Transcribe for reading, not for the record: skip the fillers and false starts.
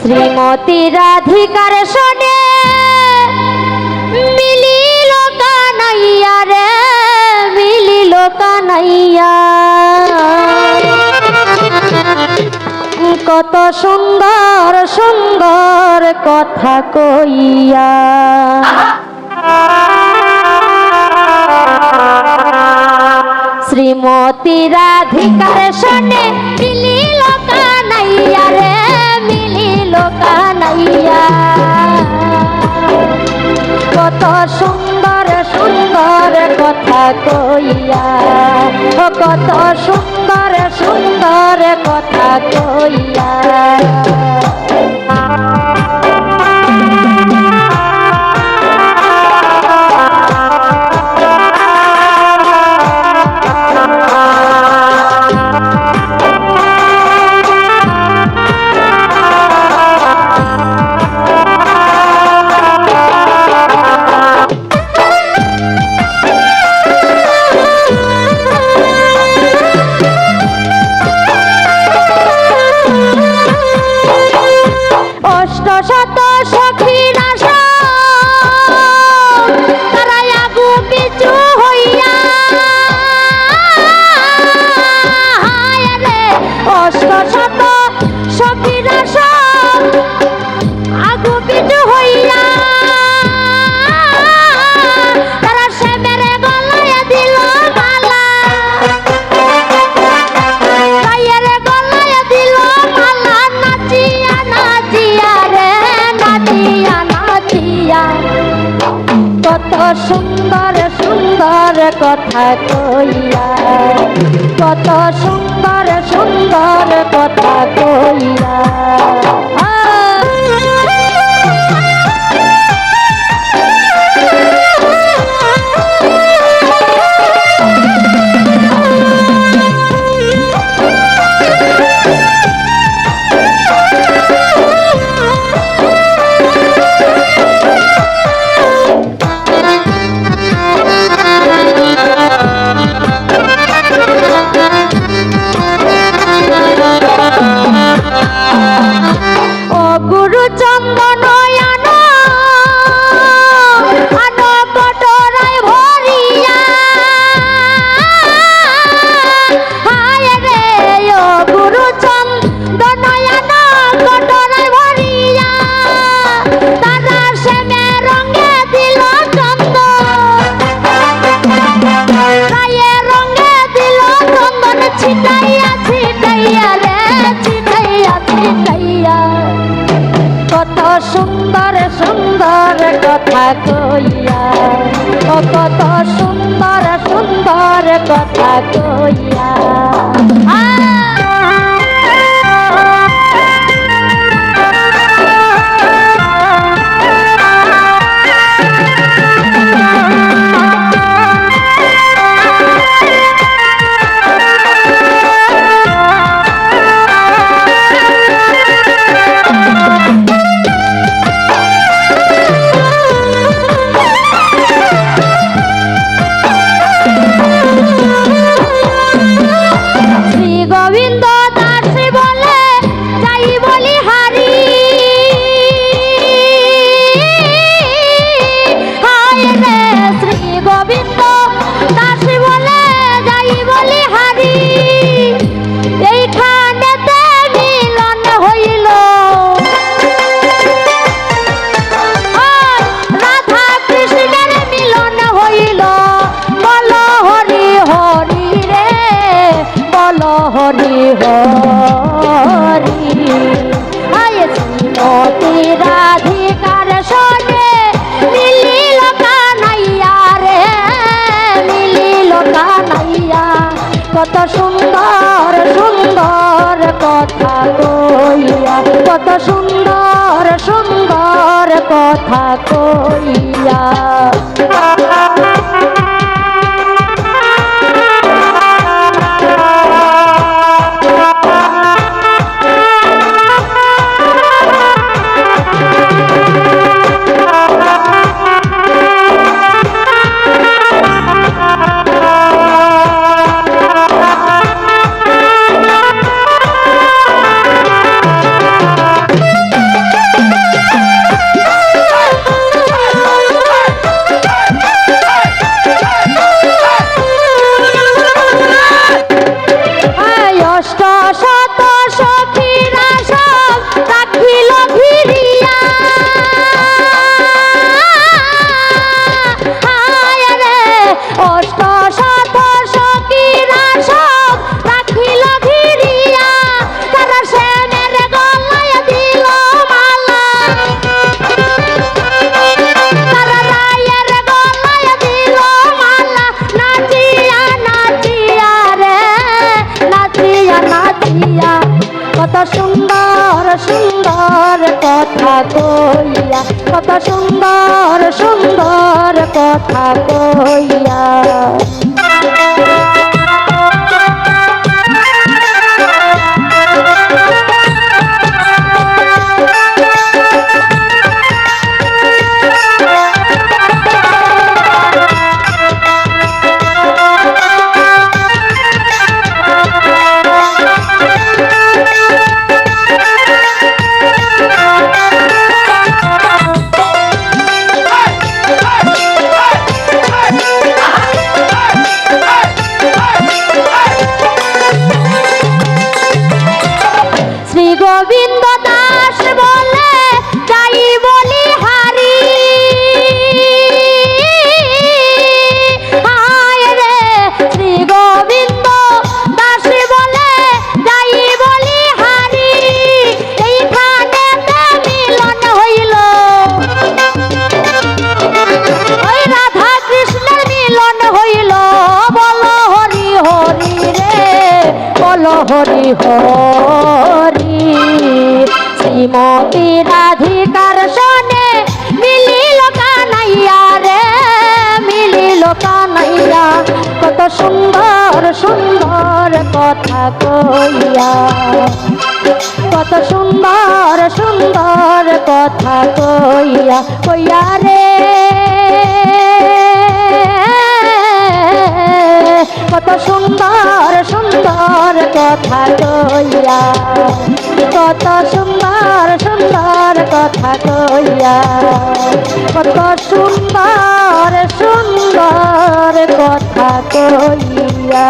শ্রীমতী রাধিকার শোনে মিলিল কানাইয়া রে মিলিল কানাইয়া। কত সুন্দর সুন্দর কথা কইয়া শ্রীমতী রাধিকার শোনে মিলিল কানাইয়া রে মিলিল কানাইয়া। কত সুন্দর সুন্দর কথা কইয়া ও কত সুন্দর সুন্দর কথা কইয়া। শত সখীরা তারা আগু পিছু হইয়া অষ্ট শত সখীরা আগু পিছু হইয়া তারা সেবের গলায় দিল মালা গায়ের গলায় দিল মালা নাচিয়া নাচিয়া নাচিয়া নাচিয়া। কত সুন্দর সুন্দর কথা কইয়া কত সুন্দর সুন্দর কথা কইয়া। কত সুন্দর সুন্দর কথা কইয়া ও কত সুন্দর সুন্দর কথা কইয়া। হরি হরি শ্রীমতী রাধিকার শোনে মিলিল কানাইয়া রে মিলিল কানাইয়া। কত সুন্দর সুন্দর কথা কইয়া কত সুন্দর সুন্দর কথা কইয়া। কইয়া, কত সুন্দর সুন্দর কথা কইয়া। গোবিন্দ দাস বলে যাই বলি হারি, হায় রে শ্রী গোবিন্দ দাস বলে যাই বলি হারি, এইখানে মিলন হইল ওই রাধা কৃষ্ণের মিলন হইল, বলো হরি হরি রে, বলো হরি হরি। শ্রীমতী রাধিকার সনে মিলিল কানাইয়া রে, মিলিল কানাইয়া, কত সুন্দর সুন্দর কথা কইয়া, কত সুন্দর সুন্দর কথা কইয়া, কইয়া রে কত সুন্দর সুন্দর কথা কইয়া, কত সুন্দর সুন্দর কথা কইয়া, কত সুন্দর সুন্দর কথা কইয়া।